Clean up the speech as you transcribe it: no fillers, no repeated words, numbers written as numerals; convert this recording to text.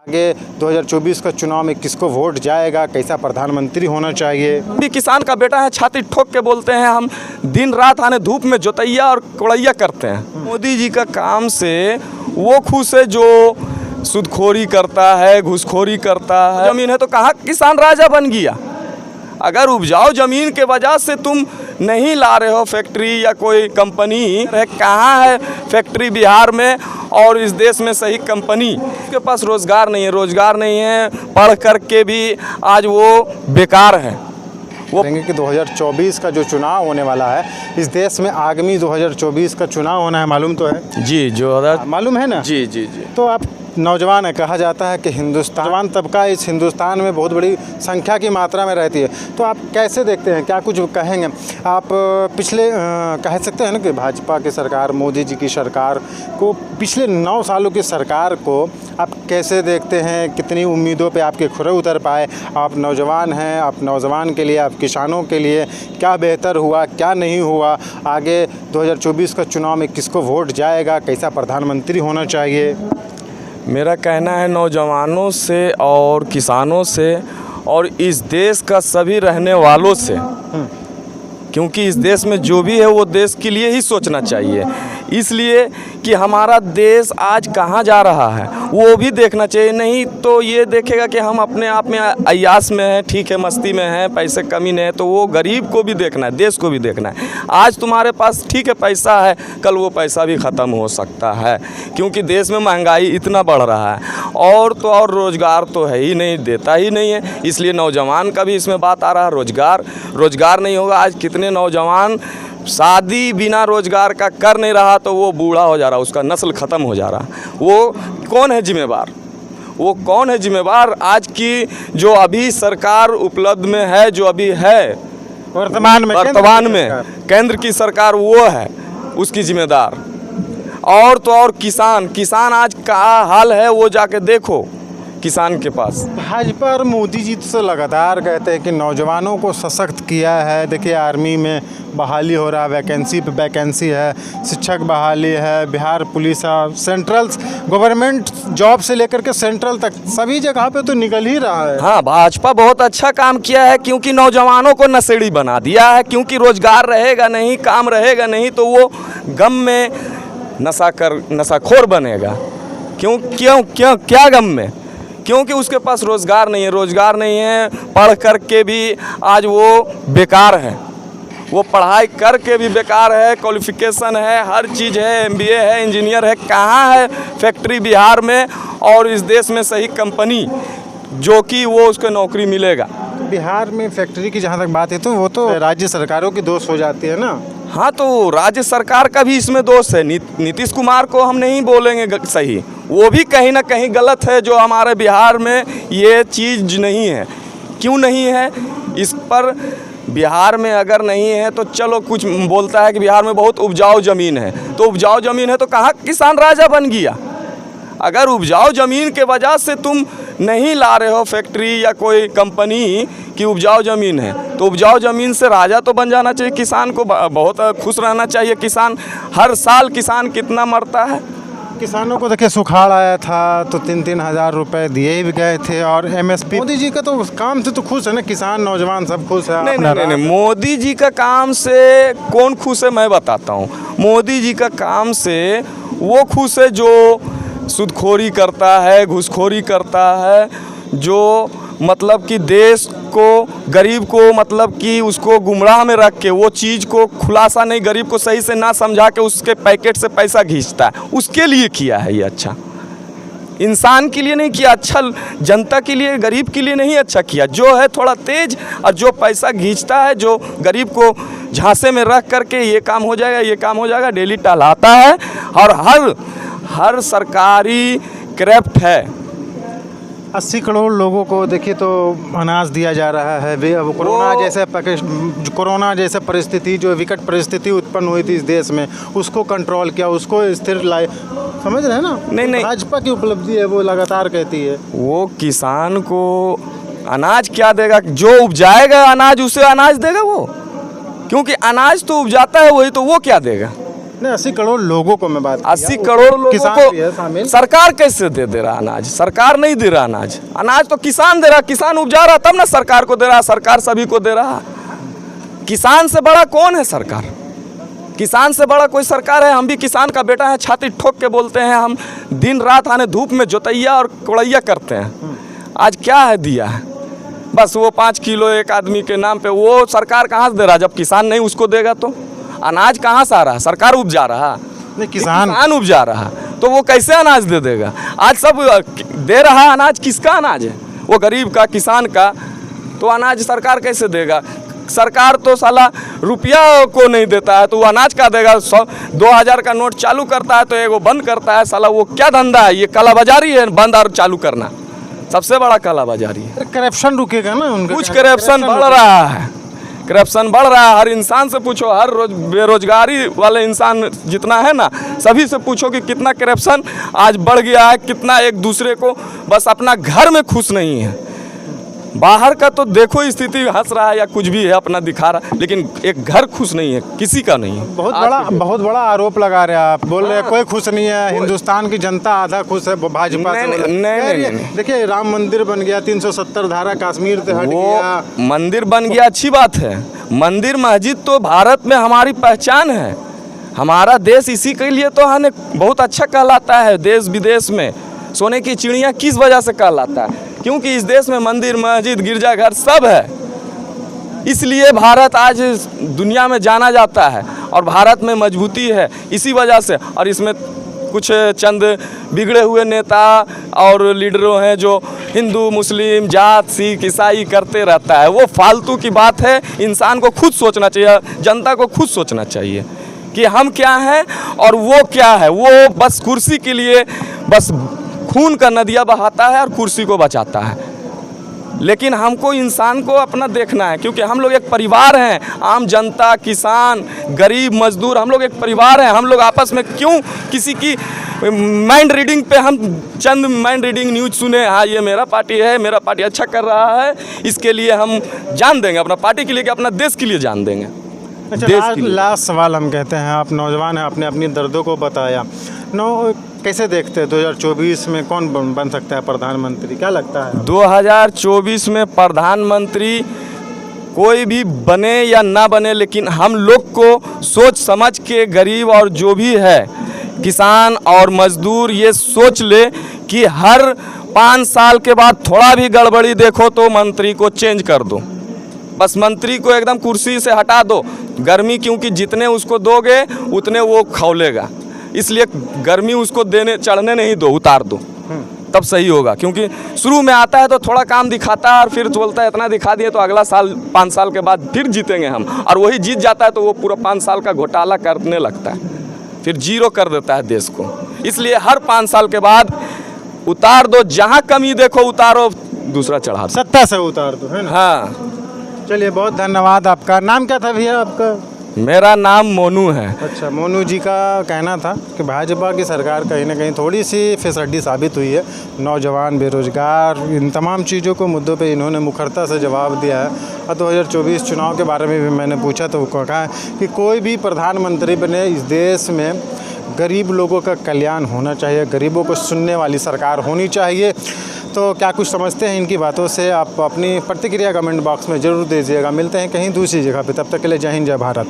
आगे 2024 का चुनाव में किसको वोट जाएगा, कैसा प्रधानमंत्री होना चाहिए। भी किसान का बेटा है, छाती ठोक के बोलते हैं हम दिन रात आने धूप में जोतैया और कोड़ैया करते हैं। मोदी जी का काम से वो खुश है जो सूदखोरी करता है, घूसखोरी करता है। जमीन है तो कहाँ किसान राजा बन गया। अगर उपजाऊ ज़मीन के वजह से तुम नहीं ला रहे हो फैक्ट्री या कोई कंपनी, कहाँ है फैक्ट्री बिहार में और इस देश में सही कंपनी? उसके पास रोज़गार नहीं है, पढ़ कर के भी आज वो बेकार है। वो कहेंगे कि 2024 का जो चुनाव होने वाला है, इस देश में आगामी 2024 का चुनाव होना है, मालूम तो है जी, मालूम है ना। जी। तो आप नौजवान है, कहा जाता है कि नौजवान तबका इस हिंदुस्तान में बहुत बड़ी संख्या की मात्रा में रहती है, तो आप कैसे देखते हैं, क्या कुछ कहेंगे आप? पिछले कह सकते हैं ना कि भाजपा की सरकार, मोदी जी की सरकार को, पिछले 9 सालों की सरकार को आप कैसे देखते हैं? कितनी उम्मीदों पे आपके खरे उतर पाए? आप नौजवान हैं, आप नौजवान के लिए, आप किसानों के लिए क्या बेहतर हुआ, क्या नहीं हुआ? आगे 2024 का चुनाव में किसको वोट जाएगा, कैसा प्रधानमंत्री होना चाहिए? मेरा कहना है नौजवानों से और किसानों से और इस देश का सभी रहने वालों से, क्योंकि इस देश में जो भी है वो देश के लिए ही सोचना चाहिए। इसलिए कि हमारा देश आज कहाँ जा रहा है वो भी देखना चाहिए। नहीं तो ये देखेगा कि हम अपने आप में अय्यास में हैं, ठीक है, मस्ती में हैं, पैसे कमी नहीं है, तो वो गरीब को भी देखना है, देश को भी देखना है। आज तुम्हारे पास ठीक है पैसा है, कल वो पैसा भी ख़त्म हो सकता है, क्योंकि देश में महंगाई इतना बढ़ रहा है और तो और रोज़गार तो है ही नहीं, देता ही नहीं है। इसलिए नौजवान का भी इसमें बात आ रहा है, रोज़गार नहीं होगा। आज कितने नौजवान शादी बिना रोज़गार का कर नहीं रहा तो वो बूढ़ा हो जा रहा, उसका नस्ल ख़त्म हो जा रहा। वो कौन है जिम्मेवार? आज की जो अभी सरकार उपलब्ध में है, जो अभी है वर्तमान में केंद्र की सरकार, वो है उसकी जिम्मेदार। और तो और किसान आज का हाल है वो जाके देखो किसान के पास। भाजपा और मोदी जी तो लगातार कहते हैं कि नौजवानों को सशक्त किया है। देखिए, आर्मी में बहाली हो रहा है, वैकेंसी पे वैकेंसी है, शिक्षक बहाली है, Bihar police, central government job से लेकर के सेंट्रल तक सभी जगह पे तो निकल ही रहा है। हाँ, भाजपा बहुत अच्छा काम किया है, क्योंकि नौजवानों को नशेड़ी बना दिया है। क्योंकि रोजगार रहेगा नहीं, काम रहेगा नहीं, तो वो गम में नशाखोर बनेगा। क्यों क्या गम में? क्योंकि उसके पास रोज़गार नहीं है, पढ़ कर के भी आज वो बेकार है। वो पढ़ाई करके भी बेकार है, क्वालिफ़िकेशन है, हर चीज़ है, MBA है, इंजीनियर है, कहाँ है फैक्ट्री बिहार में और इस देश में सही कंपनी जो कि वो उसको नौकरी मिलेगा। बिहार में फैक्ट्री की जहाँ तक बात है तो वो तो राज्य सरकारों की दोष हो जाती है ना। हाँ, तो राज्य सरकार का भी इसमें दोष है। नीतीश कुमार को हम नहीं बोलेंगे सही, वो भी कहीं ना कहीं गलत है। जो हमारे बिहार में ये चीज़ नहीं है, क्यों नहीं है इस पर? बिहार में अगर नहीं है तो चलो कुछ बोलता है कि बिहार में बहुत उपजाऊ ज़मीन है, तो उपजाऊ ज़मीन है तो कहाँ किसान राजा बन गया। अगर उपजाऊ ज़मीन के वजह से तुम नहीं ला रहे हो फैक्ट्री या कोई कंपनी की उपजाऊ ज़मीन है, तो उपजाऊ ज़मीन से राजा तो बन जाना चाहिए। किसान को बहुत खुश रहना चाहिए। किसान हर साल किसान कितना मरता है। किसानों को देखिए, सुखाड़ आया था तो 3-3 हज़ार रुपए दिए भी गए थे और MSP। मोदी जी का तो काम से तो खुश है ना, किसान नौजवान सब खुश है। नहीं, मोदी जी का काम से कौन खुश है मैं बताता हूँ। मोदी जी का काम से वो खुश है जो सूदखोरी करता है, घूसखोरी करता है, जो मतलब कि देश को, गरीब को, मतलब कि उसको गुमराह में रख के वो चीज़ को खुलासा नहीं, गरीब को सही से ना समझा के उसके पैकेट से पैसा खींचता है। उसके लिए किया है ये अच्छा, इंसान के लिए नहीं किया अच्छा, जनता के लिए, गरीब के लिए नहीं अच्छा किया। जो है थोड़ा तेज और जो पैसा खींचता है, जो गरीब को झांसे में रख करके ये काम हो जाएगा, डेली टहलाता है। और हर सरकारी करप्ट है। 80 करोड़ लोगों को देखिए तो अनाज दिया जा रहा है। अब कोरोना जैसे परिस्थिति, जो विकट परिस्थिति उत्पन्न हुई थी इस देश में, उसको कंट्रोल किया, उसको स्थिर लाए। समझ रहे हैं ना? नहीं, भाजपा की उपलब्धि है, वो लगातार कहती है। वो किसान को अनाज क्या देगा? जो उपजाएगा अनाज, उसे अनाज देगा वो, क्योंकि अनाज तो उपजाता है वही, तो वो क्या देगा? नहीं, 80 करोड़ लोगों को मैं बात 80 करोड़ लोगों किसान भी है को शामिल। सरकार कैसे दे रहा अनाज? सरकार नहीं दे रहा अनाज, अनाज तो किसान दे रहा, किसान उपजा रहा तब ना सरकार को दे रहा, सरकार सभी को दे रहा। किसान से बड़ा कौन है सरकार? किसान से बड़ा कोई सरकार है? हम भी किसान का बेटा है, छाती ठोक के बोलते हैं, हम दिन रात आने धूप में जोतैया और कोड़ैया करते हैं। आज क्या है दिया है? बस वो 5 किलो एक आदमी के नाम पे, वो सरकार कहाँ से दे रहा? जब किसान नहीं उसको देगा तो अनाज कहाँ से आ रहा? सरकार उपजा रहा, नहीं, किसान उपजा रहा, तो वो कैसे अनाज दे देगा? आज सब दे रहा अनाज, किसका अनाज है? वो गरीब का, किसान का। तो अनाज सरकार कैसे देगा? सरकार तो साला रुपया को नहीं देता है, तो वो अनाज का देगा? 100-2000 का नोट चालू करता है तो एगो बंद करता है। साला वो क्या धंधा है? ये कालाबाजारी है, बंद और चालू करना सबसे बड़ा कालाबाजारी है। करप्शन रुकेगा ना उनका? कुछ करप्शन बढ़ रहा है, करप्शन बढ़ रहा है। हर इंसान से पूछो, हर रोज बेरोजगारी वाले इंसान जितना है ना, सभी से पूछो कि कितना करप्शन आज बढ़ गया है, कितना एक दूसरे को बस अपना घर में खुश नहीं है। बाहर का तो देखो स्थिति, हंस रहा है या कुछ भी है अपना दिखा रहा, लेकिन एक घर खुश नहीं है, किसी का नहीं है। बहुत बड़ा आरोप लगा रहे हैं आप, बोल रहे हैं कोई खुश नहीं है, हिंदुस्तान की जनता आधा खुश है भाजपा से। नहीं। देखिए राम मंदिर बन गया, 370 धारा कश्मीर से हट गया, मंदिर बन गया, अच्छी बात है। मंदिर मस्जिद तो भारत में हमारी पहचान है, हमारा देश इसी के लिए तो हमें बहुत अच्छा कहलाता है। देश विदेश में सोने की चिड़िया किस वजह से कहलाता है? क्योंकि इस देश में मंदिर मस्जिद गिरजाघर सब है, इसलिए भारत आज दुनिया में जाना जाता है और भारत में मजबूती है इसी वजह से। और इसमें कुछ चंद बिगड़े हुए नेता और लीडरों हैं जो हिंदू मुस्लिम जात सिख ईसाई करते रहता है, वो फालतू की बात है। इंसान को खुद सोचना चाहिए, जनता को खुद सोचना चाहिए कि हम क्या हैं और वो क्या है। वो बस कुर्सी के लिए बस खून का नदिया बहाता है और कुर्सी को बचाता है, लेकिन हमको इंसान को अपना देखना है, क्योंकि हम लोग एक परिवार हैं। आम जनता, किसान, गरीब, मजदूर, हम लोग एक परिवार हैं। हम लोग आपस में क्यों किसी की माइंड रीडिंग पे हम चंद माइंड रीडिंग न्यूज सुने, हाँ ये मेरा पार्टी है, मेरा पार्टी अच्छा कर रहा है, इसके लिए हम जान देंगे, अपना पार्टी के लिए कि अपना देश के लिए जान देंगे। अच्छा, लास्ट सवाल हम कहते हैं, आप नौजवान हैं, आपने अपनी दर्दों को बताया। कैसे देखते हैं 2024 में कौन बन सकता है प्रधानमंत्री, क्या लगता है? 2024 में प्रधानमंत्री कोई भी बने या ना बने, लेकिन हम लोग को सोच समझ के गरीब और जो भी है किसान और मजदूर ये सोच ले कि हर 5 साल के बाद थोड़ा भी गड़बड़ी देखो तो मंत्री को चेंज कर दो, बस मंत्री को एकदम कुर्सी से हटा दो। गर्मी क्योंकि जितने उसको दोगे उतने वो खौलेगा, इसलिए गर्मी उसको देने चढ़ने नहीं दो, उतार दो, तब सही होगा। क्योंकि शुरू में आता है तो थोड़ा काम दिखाता है और फिर बोलता है इतना दिखा दिए तो अगला साल 5 साल के बाद फिर जीतेंगे हम, और वही जीत जाता है तो वो पूरा 5 साल का घोटाला करने लगता है, फिर जीरो कर देता है देश को। इसलिए हर 5 साल के बाद उतार दो, जहाँ कमी देखो उतारो, दूसरा चढ़ा दो, सत्ता से उतार दो, है ना? हाँ। चलिए, बहुत धन्यवाद। आपका नाम क्या था भैया आपका? मेरा नाम मोनू है। अच्छा, मोनू जी का कहना था कि भाजपा की सरकार कहीं ना कहीं थोड़ी सी फिसड्डी साबित हुई है। नौजवान, बेरोजगार, इन तमाम चीज़ों को मुद्दों पे इन्होंने मुखरता से जवाब दिया है। और 2024 चुनाव के बारे में भी मैंने पूछा तो वो कहा कि कोई भी प्रधानमंत्री बने, इस देश में गरीब लोगों का कल्याण होना चाहिए, गरीबों को सुनने वाली सरकार होनी चाहिए। तो क्या कुछ समझते हैं इनकी बातों से? आप अपनी प्रतिक्रिया कमेंट बॉक्स में ज़रूर दीजिएगा। मिलते हैं कहीं दूसरी जगह पे, तब तक के लिए जय हिंद, जय भारत।